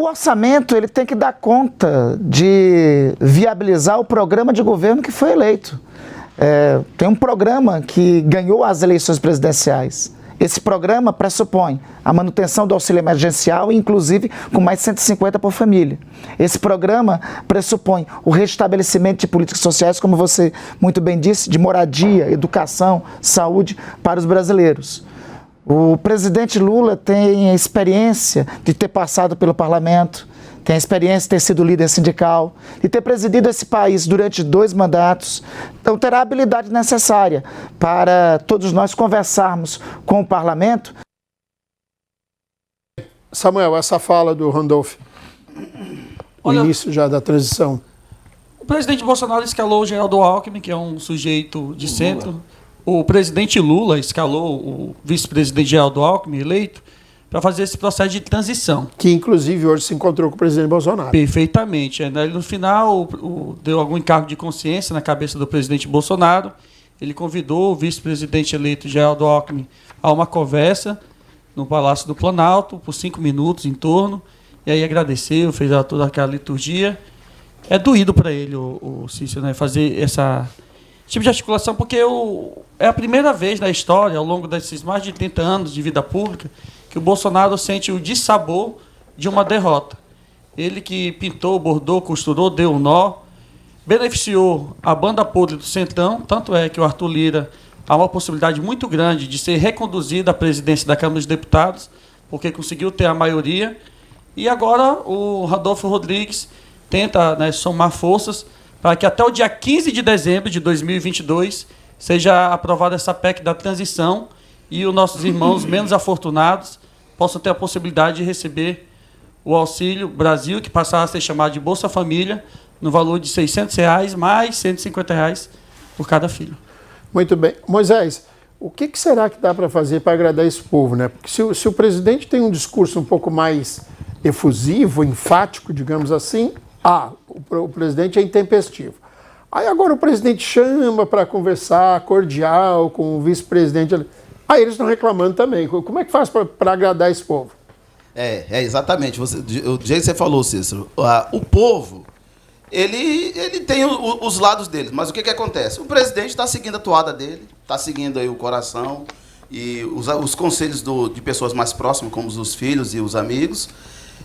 O orçamento ele tem que dar conta de viabilizar o programa de governo que foi eleito. Tem um programa que ganhou as eleições presidenciais. Esse programa pressupõe a manutenção do auxílio emergencial, inclusive com mais 150 por família. Esse programa pressupõe o restabelecimento de políticas sociais, como você muito bem disse, de moradia, educação, saúde para os brasileiros. O presidente Lula tem a experiência de ter passado pelo parlamento, tem a experiência de ter sido líder sindical, de ter presidido esse país durante 2 mandatos. Então, terá a habilidade necessária para todos nós conversarmos com o parlamento. Samuel, essa fala do Randolph, o início já da transição. O presidente Bolsonaro escalou o Geraldo Alckmin, que é um sujeito de centro. O presidente Lula escalou o vice-presidente Geraldo Alckmin, eleito, para fazer esse processo de transição. Que, inclusive, hoje se encontrou com o presidente Bolsonaro. Perfeitamente. No final, deu algum encargo de consciência na cabeça do presidente Bolsonaro. Ele convidou o vice-presidente eleito Geraldo Alckmin a uma conversa no Palácio do Planalto, por 5 minutos em torno, e aí agradeceu, fez toda aquela liturgia. É doído para ele, o Cícero, né, fazer esse tipo de articulação, porque é a primeira vez na história, ao longo desses mais de 30 anos de vida pública, que o Bolsonaro sente o dissabor de uma derrota. Ele que pintou, bordou, costurou, deu um nó, beneficiou a banda podre do Centrão, tanto é que o Arthur Lira há uma possibilidade muito grande de ser reconduzido à presidência da Câmara dos Deputados, porque conseguiu ter a maioria, e agora o Randolph Rodrigues tenta, né, somar forças para que até o dia 15 de dezembro de 2022 seja aprovada essa PEC da transição e os nossos irmãos menos afortunados possam ter a possibilidade de receber o Auxílio Brasil, que passará a ser chamado de Bolsa Família, no valor de R$ 600 mais R$ 150 por cada filho. Muito bem. Moisés, o que será que dá para fazer para agradar esse povo, né? Porque se o presidente tem um discurso um pouco mais efusivo, enfático, digamos assim, o presidente é intempestivo. Aí agora o presidente chama para conversar, cordial, com o vice-presidente. Aí eles estão reclamando também. Como é que faz para agradar esse povo? Exatamente. Do jeito que você falou, Cícero, o povo, ele tem os lados dele. Mas o que acontece? O presidente está seguindo a toada dele, está seguindo aí o coração e os conselhos de pessoas mais próximas, como os filhos e os amigos.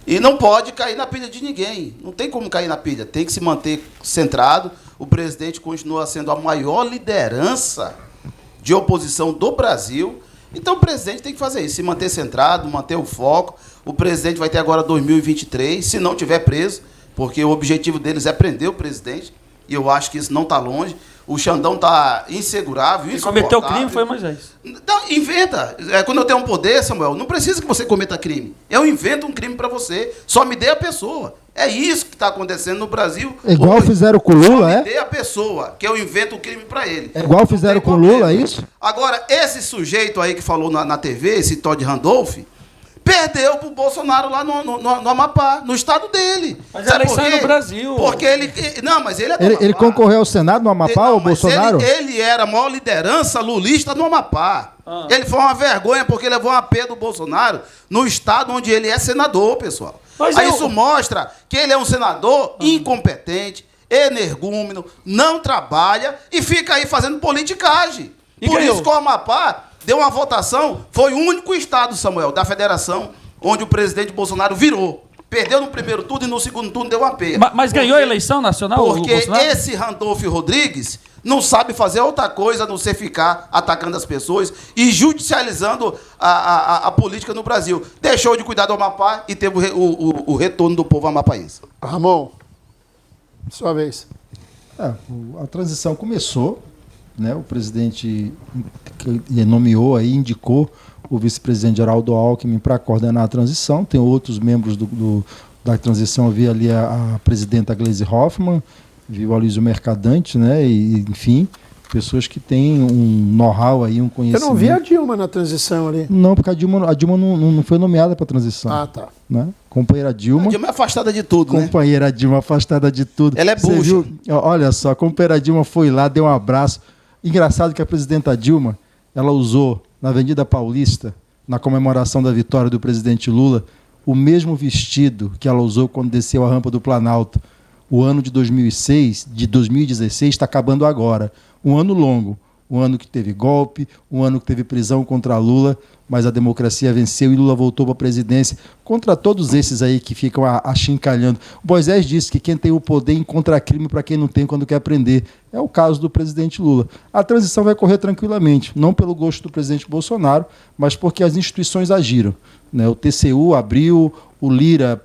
E não pode cair na pilha de ninguém. Não tem como cair na pilha. Tem que se manter centrado. O presidente continua sendo a maior liderança de oposição do Brasil. Então o presidente tem que fazer isso, se manter centrado, manter o foco. O presidente vai ter agora 2023, se não tiver preso, porque o objetivo deles é prender o presidente, e eu acho que isso não está longe. O Xandão está insegurável, insuportável. Quem cometeu o crime foi Moisés. Não, inventa. Quando eu tenho um poder, Samuel, não precisa que você cometa crime. Eu invento um crime para você, só me dê a pessoa. É isso que está acontecendo no Brasil. Igual fizeram com o Lula, só me dê a pessoa, que eu invento o crime para ele. Igual fizeram com o Lula, é isso? Agora, esse sujeito aí que falou na TV, esse Todd Randolph, perdeu pro Bolsonaro lá no Amapá, no estado dele. Mas a eleição é no Brasil. Porque ele... Não, mas ele é do ele concorreu ao Senado no Amapá, o Bolsonaro? Ele era a maior liderança lulista no Amapá. Ele foi uma vergonha porque levou uma P do Bolsonaro no estado onde ele é senador, pessoal. Aí isso mostra que ele é um senador incompetente, energúmeno, não trabalha e fica aí fazendo politicagem. Por isso que o Amapá deu uma votação, foi o único estado, Samuel, da federação, onde o presidente Bolsonaro virou. Perdeu no primeiro turno e no segundo turno deu uma P. Mas ganhou a eleição nacional? Porque esse Randolph Rodrigues não sabe fazer outra coisa a não ser ficar atacando as pessoas e judicializando a política no Brasil. Deixou de cuidar do Amapá e teve o retorno do povo amapaense. Ramon, sua vez. A transição começou, né? O presidente nomeou aí, indicou o vice-presidente Geraldo Alckmin para coordenar a transição. Tem outros membros da transição, havia ali a presidenta Gleisi Hoffmann, viu a Luísio Mercadante, né? E, enfim, pessoas que têm um know-how aí, um conhecimento. Eu não vi a Dilma na transição ali. Não, porque a Dilma não foi nomeada para a transição. Tá. Né? Companheira Dilma. A Dilma é afastada de tudo, Companheira Dilma afastada de tudo. Ela é bucha. Viu? Olha só, a companheira Dilma foi lá, deu um abraço. Engraçado que a presidenta Dilma, ela usou na Avenida Paulista, na comemoração da vitória do presidente Lula, o mesmo vestido que ela usou quando desceu a rampa do Planalto. O ano de 2016 está acabando agora. Um ano longo, um ano que teve golpe, um ano que teve prisão contra Lula, mas a democracia venceu e Lula voltou para a presidência. Contra todos esses aí que ficam achincalhando. O Moisés disse que quem tem o poder encontra crime para quem não tem quando quer aprender. É o caso do presidente Lula. A transição vai correr tranquilamente, não pelo gosto do presidente Bolsonaro, mas porque as instituições agiram. Né? O TCU abriu, o Lira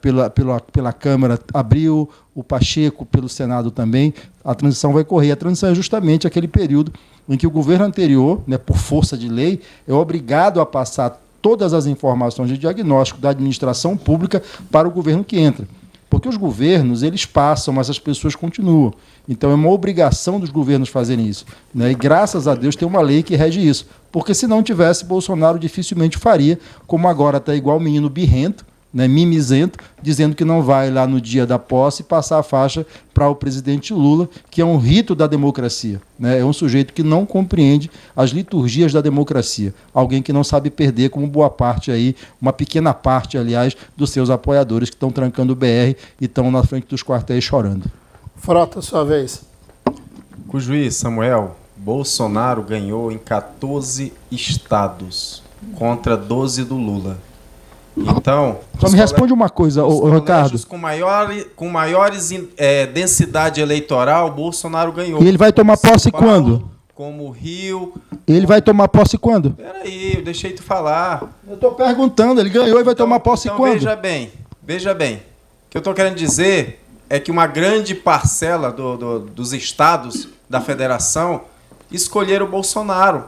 pela Câmara abriu, o Pacheco pelo Senado também. A transição vai correr. A transição é justamente aquele período em que o governo anterior, né, por força de lei, é obrigado a passar todas as informações de diagnóstico da administração pública para o governo que entra. Porque os governos, eles passam, mas as pessoas continuam. Então, é uma obrigação dos governos fazerem isso. Né? E, graças a Deus, tem uma lei que rege isso. Porque, se não tivesse, Bolsonaro dificilmente faria, como agora está igual o menino birrento, né, mimizento, dizendo que não vai lá no dia da posse passar a faixa para o presidente Lula, que é um rito da democracia. Né? É um sujeito que não compreende as liturgias da democracia. Alguém que não sabe perder, como boa parte aí, uma pequena parte, aliás, dos seus apoiadores que estão trancando o BR e estão na frente dos quartéis chorando. Frota, sua vez. Com o juiz Samuel, Bolsonaro ganhou em 14 estados contra 12 do Lula. Então, só me responde uma coisa, Ricardo. Com maiores densidade eleitoral, Bolsonaro ganhou. E ele vai tomar posse São Paulo, quando? Como o Rio. Ele vai tomar posse quando? Peraí, eu deixei tu falar. Eu estou perguntando, ele ganhou e vai tomar posse quando? Veja bem. O que eu estou querendo dizer é que uma grande parcela dos estados da federação escolheram o Bolsonaro.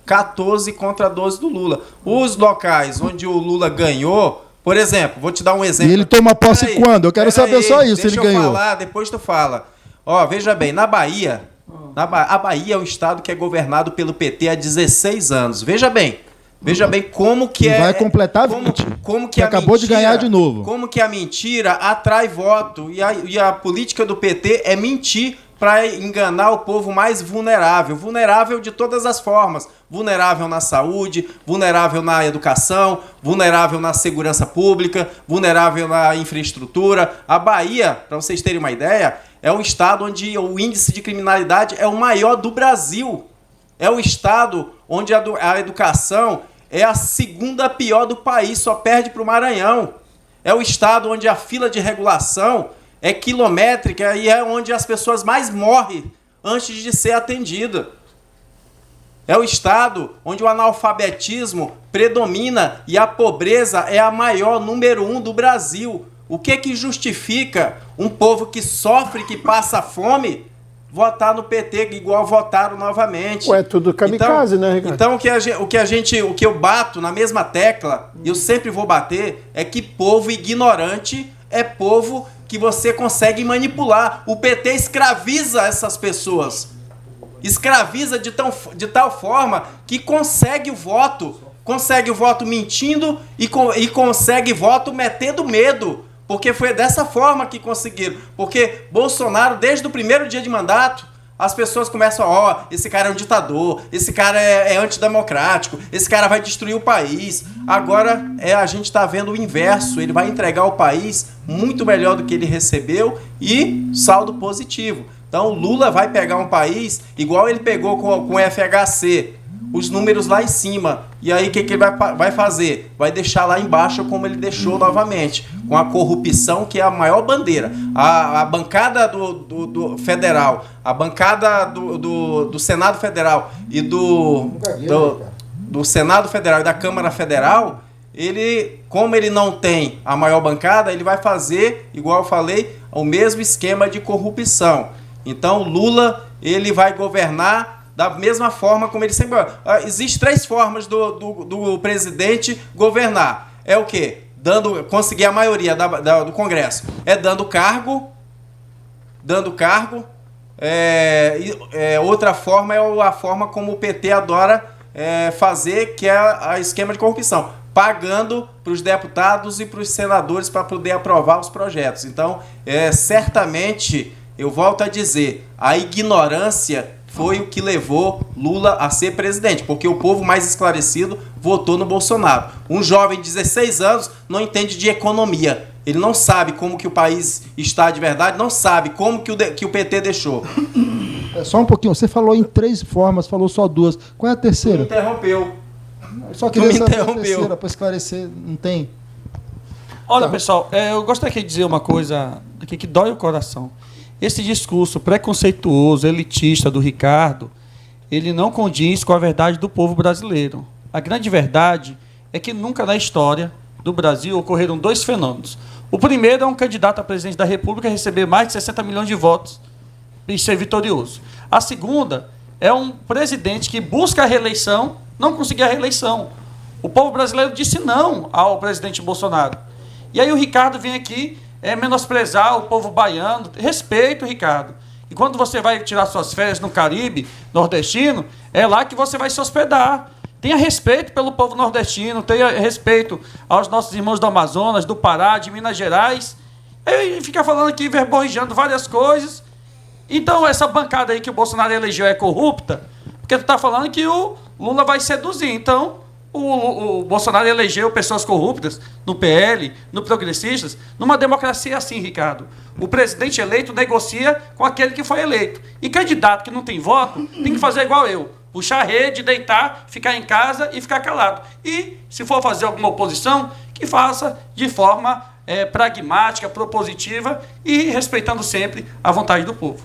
14 contra 12 do Lula. Os locais onde o Lula ganhou, por exemplo, vou te dar um exemplo. E ele toma posse quando? Eu quero saber só isso, se ele ganhou. Deixa eu falar, depois tu fala. Ó, veja bem, na Bahia, a Bahia é um estado que é governado pelo PT há 16 anos. Veja bem como que vai completar 20. Como que acabou de ganhar de novo. Como que a mentira atrai voto e a política do PT é mentir para enganar o povo mais vulnerável de todas as formas, vulnerável na saúde, vulnerável na educação, vulnerável na segurança pública, vulnerável na infraestrutura. A Bahia, para vocês terem uma ideia, é o estado onde o índice de criminalidade é o maior do Brasil. É o estado onde a educação é a segunda pior do país, só perde para o Maranhão. É o estado onde a fila de regulação é quilométrica e é onde as pessoas mais morrem antes de ser atendidas. É o estado onde o analfabetismo predomina e a pobreza é a maior, número 1 do Brasil. O que justifica um povo que sofre, que passa fome, votar no PT igual votaram novamente? Ué, tudo kamikaze, né, Ricardo? Então, o que eu bato na mesma tecla, e eu sempre vou bater, é que povo ignorante é povo que você consegue manipular. O PT escraviza essas pessoas. Escraviza de tal forma que consegue o voto mentindo e consegue voto metendo medo. Porque foi dessa forma que conseguiram. Porque Bolsonaro, desde o primeiro dia de mandato, as pessoas começam, esse cara é um ditador, esse cara é antidemocrático, esse cara vai destruir o país. Agora a gente está vendo o inverso, ele vai entregar o país muito melhor do que ele recebeu e saldo positivo. Então o Lula vai pegar um país igual ele pegou com o FHC, os números lá em cima. E aí o que ele vai fazer? Vai deixar lá embaixo como ele deixou novamente, com a corrupção, que é a maior bandeira. A bancada do federal, a bancada do Senado Federal e do Senado Federal e da Câmara Federal, como ele não tem a maior bancada, ele vai fazer, igual eu falei, o mesmo esquema de corrupção. Então Lula, ele vai governar da mesma forma como ele sempre... Existem 3 formas do presidente governar. É o quê? Conseguir a maioria do Congresso. É dando cargo. Outra forma é a forma como o PT adora fazer, que é a esquema de corrupção. Pagando para os deputados e para os senadores para poder aprovar os projetos. Então, certamente, eu volto a dizer, a ignorância foi o que levou Lula a ser presidente, porque o povo mais esclarecido votou no Bolsonaro. Um jovem de 16 anos não entende de economia. Ele não sabe como que o país está de verdade, não sabe como que o PT deixou. Só um pouquinho, você falou em 3 formas, falou só 2. Qual é a terceira? Interrompeu. Só queria me saber a interrompeu. terceira para esclarecer, não tem? Olha, pessoal, eu gostaria de dizer uma coisa aqui que dói o coração. Esse discurso preconceituoso, elitista do Ricardo, ele não condiz com a verdade do povo brasileiro. A grande verdade é que nunca na história do Brasil ocorreram 2 fenômenos. O primeiro é um candidato a presidente da República receber mais de 60 milhões de votos e ser vitorioso. A segunda é um presidente que busca a reeleição, não conseguir a reeleição. O povo brasileiro disse não ao presidente Bolsonaro. E aí o Ricardo vem aqui menosprezar o povo baiano. Respeito, Ricardo. E quando você vai tirar suas férias no Caribe nordestino, é lá que você vai se hospedar. Tenha respeito pelo povo nordestino, tenha respeito aos nossos irmãos do Amazonas, do Pará, de Minas Gerais. Ele fica falando aqui, verborrijando várias coisas. Então, essa bancada aí que o Bolsonaro elegeu é corrupta, porque tu está falando que o Lula vai seduzir. Então, o Bolsonaro elegeu pessoas corruptas no PL, no Progressistas. Numa democracia assim, Ricardo, o presidente eleito negocia com aquele que foi eleito. E candidato que não tem voto tem que fazer igual eu. Puxar a rede, deitar, ficar em casa e ficar calado. E, se for fazer alguma oposição, que faça de forma pragmática, propositiva e respeitando sempre a vontade do povo.